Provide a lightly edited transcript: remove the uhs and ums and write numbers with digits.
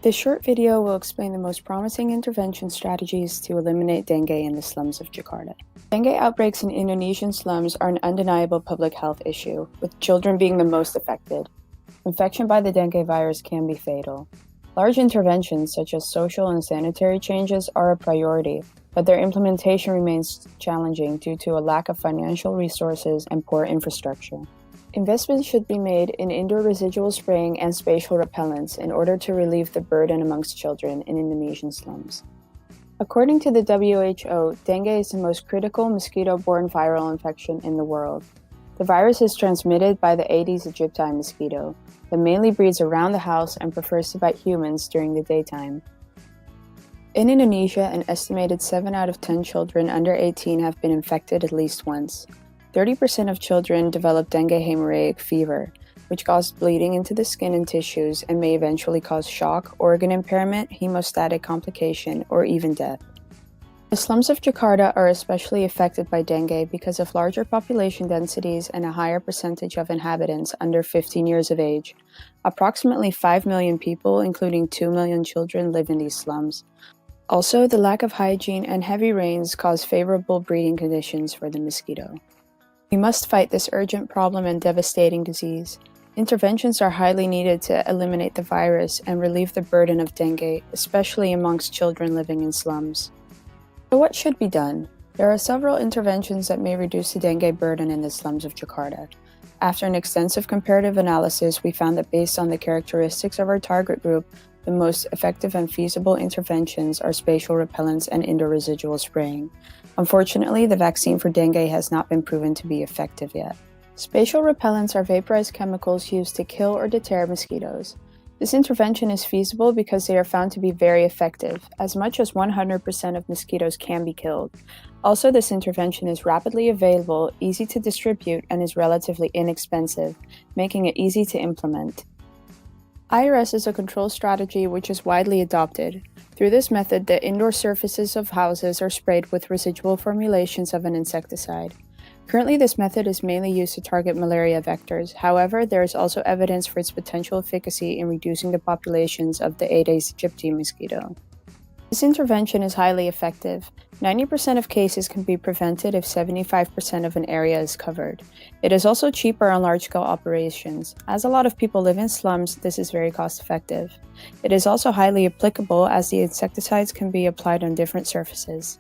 This short video will explain the most promising intervention strategies to eliminate dengue in the slums of Jakarta. Dengue outbreaks in Indonesian slums are an undeniable public health issue, with children being the most affected. Infection by the dengue virus can be fatal. Large interventions such as social and sanitary changes are a priority, but their implementation remains challenging due to a lack of financial resources and poor infrastructure. Investments should be made in indoor residual spraying and spatial repellents in order to relieve the burden amongst children in Indonesian slums. According to the WHO, dengue is the most critical mosquito-borne viral infection in the world. The virus is transmitted by the Aedes aegypti mosquito, that mainly breeds around the house and prefers to bite humans during the daytime. In Indonesia, an estimated 7 out of 10 children under 18 have been infected at least once. 30% of children develop dengue hemorrhagic fever, which causes bleeding into the skin and tissues and may eventually cause shock, organ impairment, hemostatic complication, or even death. The slums of Jakarta are especially affected by dengue because of larger population densities and a higher percentage of inhabitants under 15 years of age. Approximately 5 million people, including 2 million children, live in these slums. Also, the lack of hygiene and heavy rains cause favorable breeding conditions for the mosquito. We must fight this urgent problem and devastating disease. Interventions are highly needed to eliminate the virus and relieve the burden of dengue, especially amongst children living in slums. So what should be done? There are several interventions that may reduce the dengue burden in the slums of Jakarta. After an extensive comparative analysis, we found that based on the characteristics of our target group, the most effective and feasible interventions are spatial repellents and indoor residual spraying. Unfortunately, the vaccine for dengue has not been proven to be effective yet. Spatial repellents are vaporized chemicals used to kill or deter mosquitoes. This intervention is feasible because they are found to be very effective. As much as 100% of mosquitoes can be killed. Also, this intervention is rapidly available, easy to distribute, and is relatively inexpensive, making it easy to implement. IRS is a control strategy which is widely adopted. Through this method, the indoor surfaces of houses are sprayed with residual formulations of an insecticide. Currently, this method is mainly used to target malaria vectors. However, there is also evidence for its potential efficacy in reducing the populations of the Aedes aegypti mosquito. This intervention is highly effective. 90% of cases can be prevented if 75% of an area is covered. It is also cheaper on large-scale operations. As a lot of people live in slums, this is very cost-effective. It is also highly applicable as the insecticides can be applied on different surfaces.